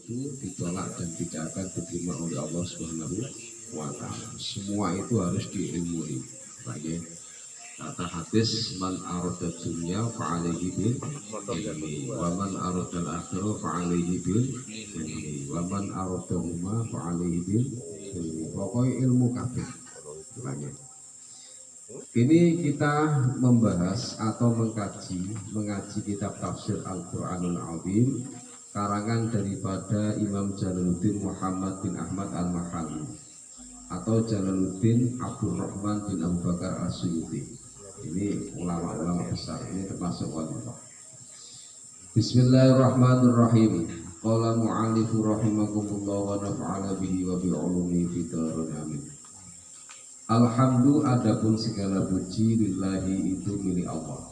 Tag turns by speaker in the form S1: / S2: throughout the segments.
S1: itu ditolak dan tidak akan diterima oleh Allah Subhanahu wa Ta'ala. Semua itu harus diilmui. Baik, kata hadis, man arada dunya fa'alaihi bil ilmi wa man arada al-akhirah fa'alaihi bil ilmi wa man arada huma fa'alaihi bil ilmi. Pokoknya ilmu kabeh. Baik. Ini kita membahas atau mengaji kitab tafsir Al-Quranul Azim karangan daripada Imam Jalaluddin Muhammad bin Ahmad Al-Mahalli atau Jalaluddin Abdurrahman bin Abu Bakar As-Suyuti. Ini ulama-ulama besar, ini termasuk waliyullah. Bismillahirrahmanirrahim. Qala mu'alifu rahimakumullah wa naf'ala bihi wa bi'ulumi fitarun amin. Alhamdu, adapun segala puji lillahi itu milik Allah.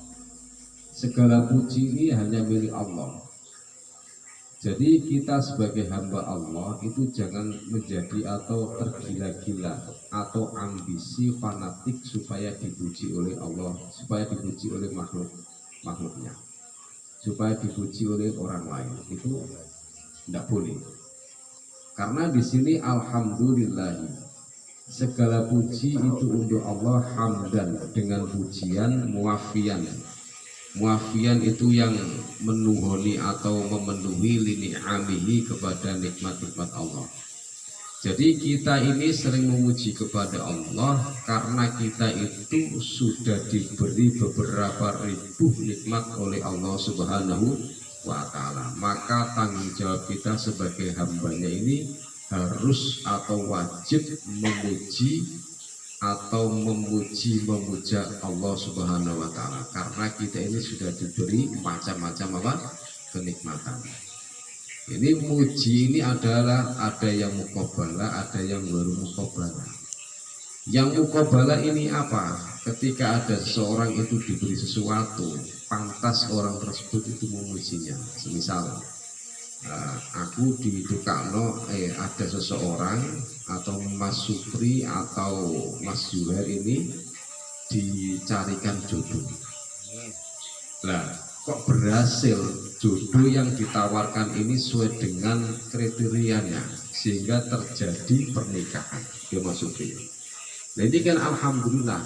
S1: Segala puji ini hanya milik Allah. Jadi kita sebagai hamba Allah itu jangan menjadi atau tergila-gila atau ambisi fanatik supaya dipuji oleh Allah, supaya dipuji oleh makhluknya, supaya dipuji oleh orang lain. Itu tidak boleh. Karena di sini alhamdulillah. Segala puji itu untuk Allah, hamdan dengan pujian muafian. Muafian itu yang menuhoni atau memenuhi lini'amihi kepada nikmat-nikmat Allah. Jadi kita ini sering memuji kepada Allah karena kita itu sudah diberi beberapa ribu nikmat oleh Allah Subhanahu wa Ta'ala. Maka tanggung jawab kita sebagai hambanya ini harus atau wajib memuji atau memuja Allah Subhanahu wa Ta'ala, karena kita ini sudah diberi macam-macam kenikmatan. Ini muji ini adalah ada yang muqabala, ada yang baru muqabala. Yang muqabala ini apa? Ketika ada seseorang itu diberi sesuatu, pantas orang tersebut itu memujinya. Semisal aku di Dukakno ada seseorang atau Mas Supri atau Mas Juher ini dicarikan jodoh. Lah kok berhasil jodoh yang ditawarkan ini sesuai dengan kriterianya sehingga terjadi pernikahan ya Mas Supri. Nah ini kan alhamdulillah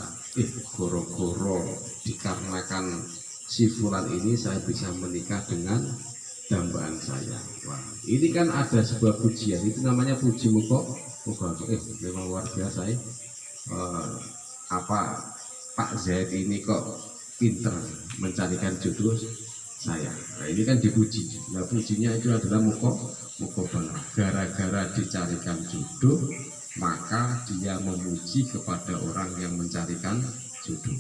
S1: goro-goro dikarenakan si fulan ini saya bisa menikah dengan dambaan saya. Wah, ini kan ada sebuah pujian, itu namanya puji muka. Memang luar biasa ya. Pak Zaid ini kok pinter mencarikan jodoh saya. Nah, ini kan dipuji. Nah, pujinya itu adalah muka benar. Gara-gara dicarikan jodoh, maka dia memuji kepada orang yang mencarikan jodoh.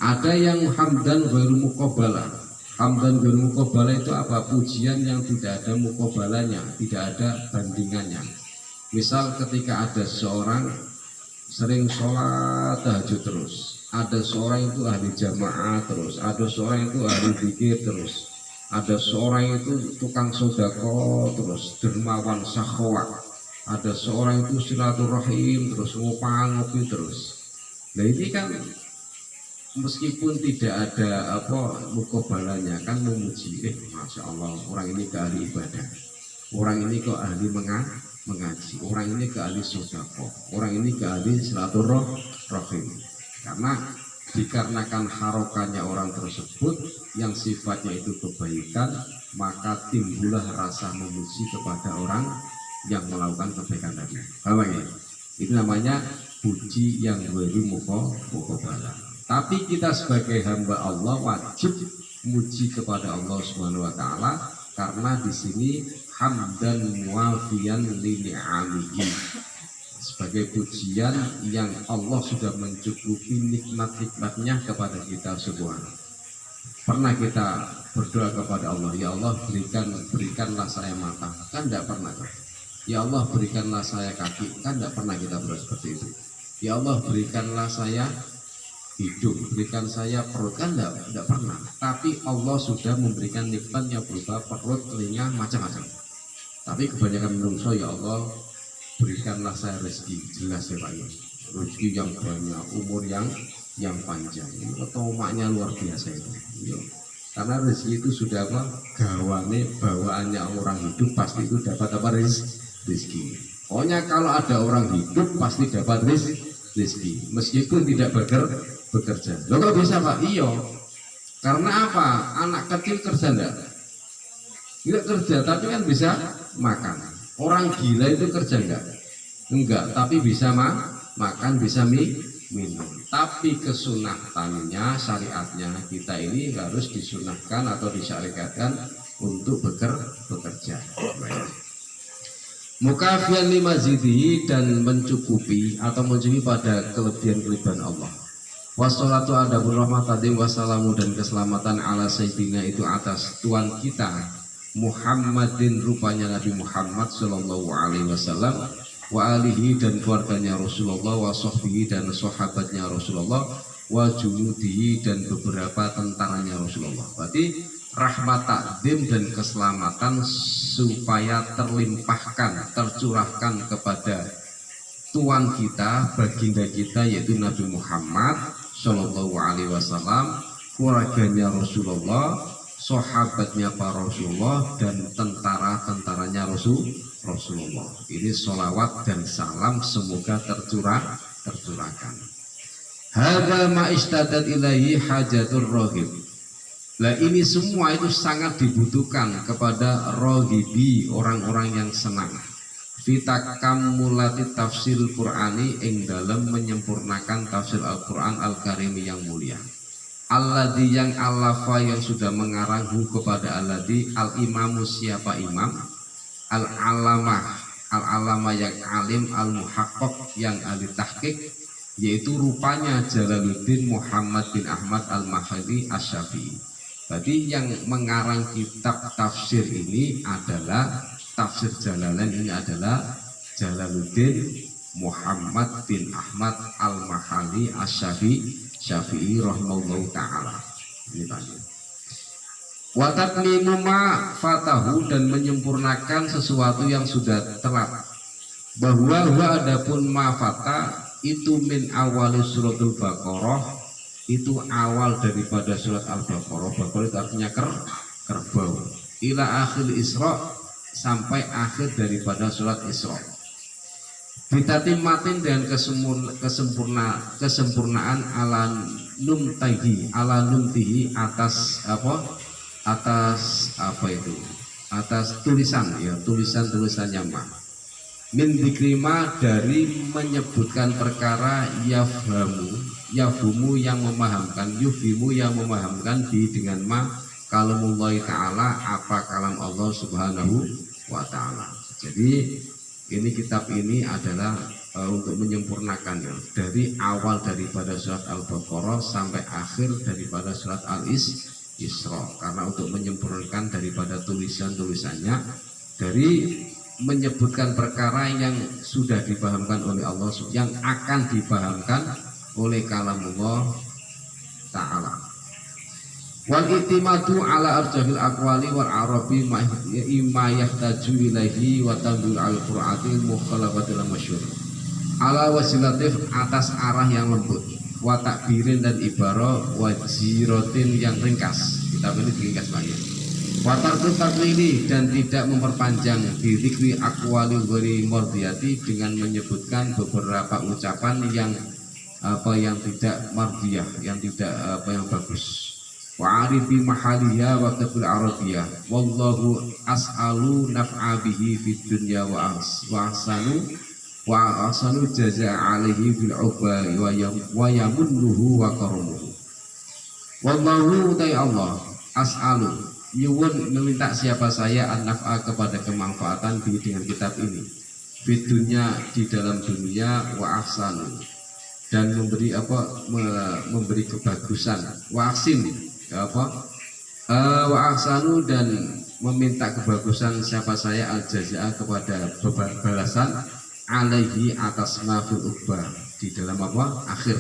S1: Ada yang hamdan ghairu muqabalah. Hamdan ghairu muqabalah itu apa? Pujian yang tidak ada muqabalanya, tidak ada bandingannya. Misal ketika ada seorang sering sholat tahajud terus, ada seorang itu ahli jamaah terus, ada seorang itu ahli zikir terus, ada seorang itu tukang sodako terus, dermawan sakhawat, ada seorang itu silaturahim terus, ngopi terus. Nah ini kan meskipun tidak ada muqabalanya kan memuji, masya Allah orang ini ke ahli ibadah, orang ini kok ahli mengaji, orang ini ke ahli sodako, orang ini ke ahli silaturahim. Karena dikarenakan harokannya orang tersebut yang sifatnya itu kebaikan, maka timbullah rasa memuji kepada orang yang melakukan kebaikan tadi. Paham ya? Itu namanya puji yang ghairu muqabalah. Tapi kita sebagai hamba Allah wajib muji kepada Allah Subhanahu wa Ta'ala karena di sini hamdan muafiyan li ni'amihi, sebagai pujian yang Allah sudah mencukupi nikmat-nikmatnya kepada kita semua. Pernah kita berdoa kepada Allah, ya Allah berikanlah saya mata, kan tidak pernah. Ya Allah berikanlah saya kaki, kan tidak pernah kita berdoa seperti itu. Ya Allah berikanlah saya hidup, berikan saya perut, kan tidak pernah. Tapi Allah sudah memberikan nikmatnya berupa perut, telinga, macam-macam. Tapi kebanyakan menungso, ya Allah berikanlah saya rezeki, jelas ya Pak ya, rezeki yang banyak, umur yang panjang. Atau maknya luar biasa itu. Karena rezeki itu sudah apa? Gawane bawaannya orang hidup pasti itu dapat apa? Rezeki. Pokoknya kalau ada orang hidup pasti dapat rezeki meskipun tidak bekerja. Loh kok bisa Pak? Iya. Karena apa? Anak kecil kerja enggak? Tidak kerja tapi kan bisa makan. Orang gila itu kerja enggak? Enggak, tapi bisa makan, bisa minum. Tapi kesunatannya, syariatnya kita ini harus disunahkan atau disyariatkan untuk bekerja. Mukafian lima zidihi, dan mencukupi atau mencukupi pada kelebihan-kelebihan Allah. Wassalatu adabur rahmatadim wassalamu, dan keselamatan ala sayyidina itu atas Tuhan kita Muhammadin, rupanya Nabi Muhammad sallallahu alaihi wasallam, wa alihi, dan keluarganya Rasulullah, wa sahbihi, dan sahabatnya Rasulullah, wa junudihi, dan beberapa tentaranya Rasulullah. Berarti rahmat takdim dan keselamatan supaya terlimpahkan, tercurahkan kepada Tuhan kita, baginda kita, yaitu Nabi Muhammad sallallahu alaihi wasallam, keluarganya Rasulullah, sahabatnya para Rasulullah, dan tentara-tentaranya Rasulullah. Ini sholawat dan salam semoga tercurahkan. Hadza ma istadat ilaihi hajatur rohib. Nah ini semua itu sangat dibutuhkan kepada rohibi, orang-orang yang senang. Fitakamulati tafsir Qur'ani, ing dalam menyempurnakan tafsir Al-Quran Al-Karim yang mulia. Alladzi, yang alafa, yang sudah mengaranghu kepada alladzi, al-imamu, siapa imam, al-alamah yang alim, al-muhaqqaq yang ahli tahqiq, yaitu rupanya Jalaluddin Muhammad bin Ahmad al-Mahdi asy-Syafi'i. Jadi yang mengarang kitab tafsir ini adalah tafsir Jalalain, ini adalah Jalaluddin Muhammad bin Ahmad al-Mahdi asy-Syafi'i rahimahullahu taala. Ini tadi. Wa tatmimu ma fatahu, dan menyempurnakan sesuatu yang sudah telat. Bahwa adapun ma fata itu min awal suratul Baqarah, itu awal daripada surat Al-Baqarah. Baqarah itu artinya kerbau. Ila akhir Isra, sampai akhir daripada surat Isra. Bitatimatin, dengan kesempurnaan ala numtihi, atas tulisan, ya, tulisannya mah. Min dikrima, dari menyebutkan perkara yafhumu yang memahamkan, yufimu yang memahamkan, bi dengan ma kalamullah ta'ala, apa kalam Allah subhanahu wa ta'ala. Jadi ini kitab ini adalah untuk menyempurnakan, ya, dari awal daripada surat Al-Baqarah sampai akhir daripada surat Al-Isra, karena untuk menyempurnakan daripada tulisannya, dari menyebutkan perkara yang sudah dipahamkan oleh Allah, yang akan dipahamkan oleh kalamullah ta'ala. Wal itimadu ala arjahil aqwali wal arabi ma yahtaju ilaihi wa tamdul al-qur'atil mukhalafatil masyhur. Ala wasilatif, atas arah yang lembut, wa takbirin, dan ibarah, wa jirotin, yang ringkas. Kitab ini diringkas lagi. Wa tarkut taklili, dan tidak memperpanjang, dzikri aqwali ghairi mardiyati, dengan menyebutkan beberapa ucapan yang tidak mardiyah, yang tidak yang bagus. Wa arifi mahaliha wa katul arabiyah, wallahu as'alu naf'a bihi fid dunya wa ahsanu jazaa alaihi fil uqba wa yamunnuhu wa karamuhu. Wallahu ta'ala Allah as'alu, nyuwun, meminta siapa saya, an-naf'a, kepada kemanfaatan bi, dengan kitab ini, fid dunya, di dalam dunia, wa ahsanu, dan memberi kebagusan, wa ahsin, wa ahsanu, dan meminta kebagusan siapa saya, al-jazaa, kepada balasan, alaihi, atas mafil ubah, di dalam akhir,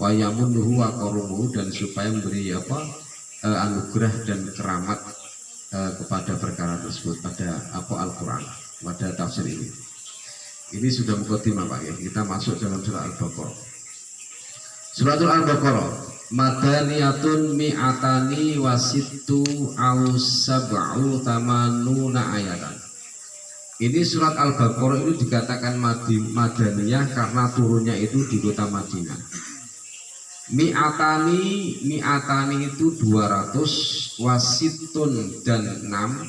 S1: wa yamunnuhu wa qarumuhu, dan supaya memberi anugerah dan keramat kepada perkara tersebut, pada Al-Quran, pada tafsir ini. Ini sudah mukadimah Pak, ya. Kita masuk dalam surat Al-Baqarah. Suratul Al-Baqarah. Madaniyatun mi'atani wasittu au sab'u tamanuna ayatan. Ini surat Al-Baqarah itu dikatakan Madaniyah karena turunnya itu di kota Madinah. Mi'atani itu 200, wasitun dan 6,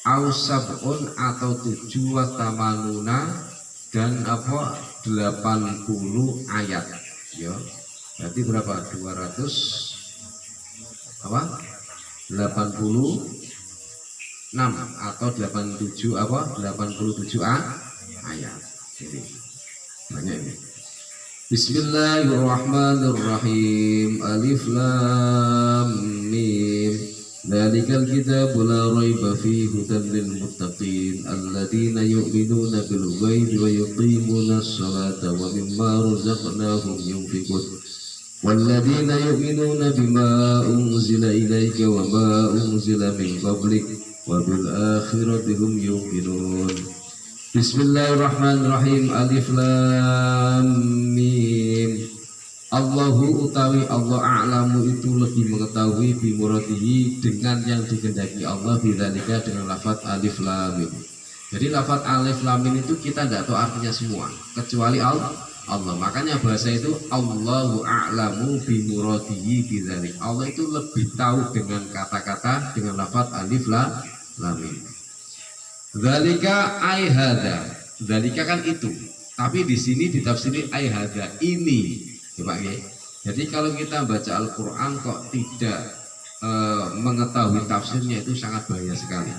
S1: au sab'un atau 7, watamanuna dan 80 ayat. Ya. Berarti berapa? 200 apa? 86 atau 87 ayat. Jadi banyak ini. Bismillahirrahmanirrahim. Alif lam mim. Dzalikal kitabu la raiba fihi hudan lil muttaqin alladzina yu'minuna bil ghaibi wa yuqimuna as-salata wa mimma razaqnahum yunfiqun. والذين يؤمنون بما أنزل إليك وما أنزل من قبلك وبالآخرة هم يوقنون. Bismillahirrahmanirrahim. Alif lam mim. Allahu utawi Allah a'lamu itu lebih mengetahui bimuradihi dengan yang dikehendaki Allah bidzalika dengan lafaz alif lam mim. Jadi lafaz alif lam mim itu kita tidak tahu artinya semua kecuali Allah. Makanya bahasa itu Allahu a'lamu bimuradihi bidzalik. Allah itu lebih tahu dengan kata-kata dengan lafaz alif lam mim. Dzalika ai hadza. Dzalika kan itu. Tapi di sini ditafsiri ai hadza ini. Coba ya. Jadi kalau kita baca Al-Qur'an kok tidak mengetahui tafsirnya itu sangat bahaya sekali.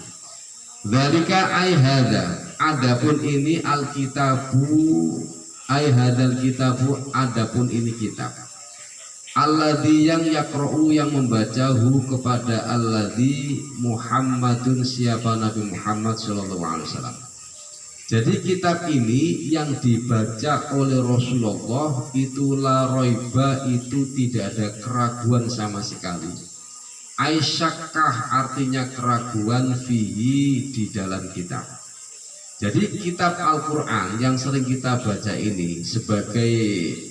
S1: Dzalika ai hadza. Adapun ini Alkitabu ai hadzal kitabu, adapun ini kitab. Alladzi yang yaqra'u yang membacahu kepada alladzi Muhammadun siapa Nabi Muhammad sallallahu alaihi wasallam. Jadi kitab ini yang dibaca oleh Rasulullah itu la raiba, itu tidak ada keraguan sama sekali. Aisyakah artinya keraguan fihi di dalam kitab. Jadi kitab Al-Quran yang sering kita baca ini sebagai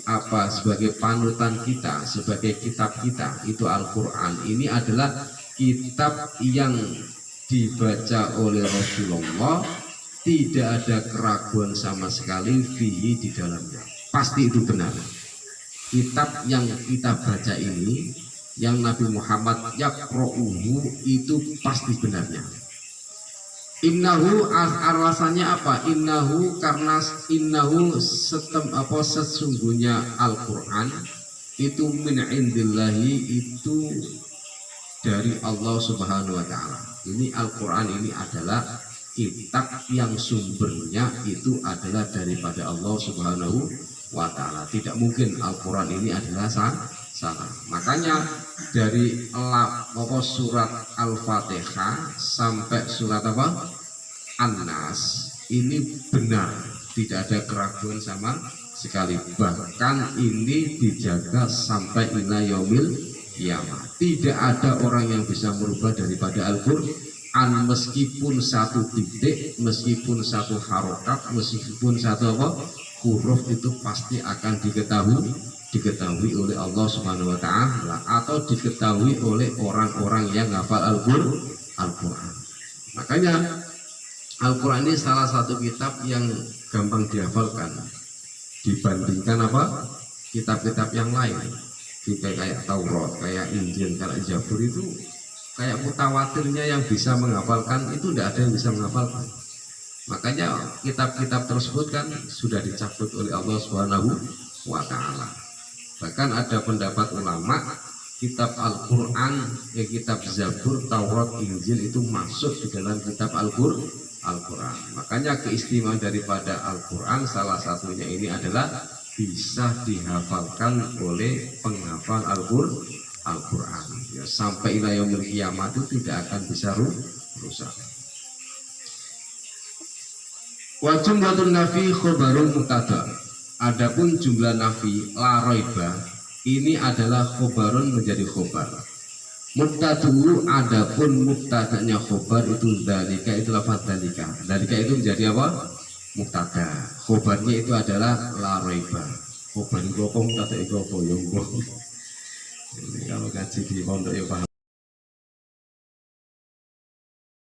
S1: apa? Sebagai panutan kita, sebagai kitab kita itu Al-Quran. Ini adalah kitab yang dibaca oleh Rasulullah, tidak ada keraguan sama sekali fihi di dalamnya. Pasti itu benar. Kitab yang kita baca ini, yang Nabi Muhammad yaqra'uhu, itu pasti benarnya. Innahu alasannya apa? Innahu karena innahu sesungguhnya Al-Quran itu min indillahi, itu dari Allah Subhanahu wa taala. Ini Al-Quran ini adalah kitab yang sumbernya itu adalah daripada Allah Subhanahu wa taala. Tidak mungkin Al-Quran ini adalah salah. Makanya dari surat Al-Fatihah sampai surat apa? An-Nas ini benar, tidak ada keraguan sama sekali. Bahkan ini dijaga sampai ila yaumil qiyamah. Tidak ada orang yang bisa merubah daripada Al-Quran, meskipun satu titik, meskipun satu harokat, meskipun satu apa? Huruf itu pasti akan diketahui oleh Allah Subhanahu wa taala atau diketahui oleh orang-orang yang hafal Al-Quran. Makanya Al-Quran ini salah satu kitab yang gampang dihafalkan dibandingkan apa? Kitab-kitab yang lain. Kayak Taurat, kayak Injil, kayak Zabur itu kayak mutawatirnya yang bisa menghafalkan itu tidak ada yang bisa menghafalkan. Makanya kitab-kitab tersebut kan sudah dicabut oleh Allah Subhanahu wa taala. Bahkan ada pendapat ulama kitab Al-Quran, kitab Zabur, Taurat, Injil itu masuk di dalam kitab Al-Quran. Makanya keistimewaan daripada Al-Quran salah satunya ini adalah bisa dihafalkan oleh penghafal Al-Quran. Ya, sampai ila yaumil qiyamah itu tidak akan bisa rusak. Wa jumlatun nafi khobarun mubtada. Adapun jumlah nafi la raiba ini adalah khobarun menjadi khobar. Mubtada'u, adapun mubtada'nya khobar itu dalika, itu lafaz dalika. Dalika itu menjadi apa? Mubtada. Khobarnya itu adalah la raiba. Khobar itu apa? Mubtada itu apa? Ini kalau ngaji di pondok ya paham.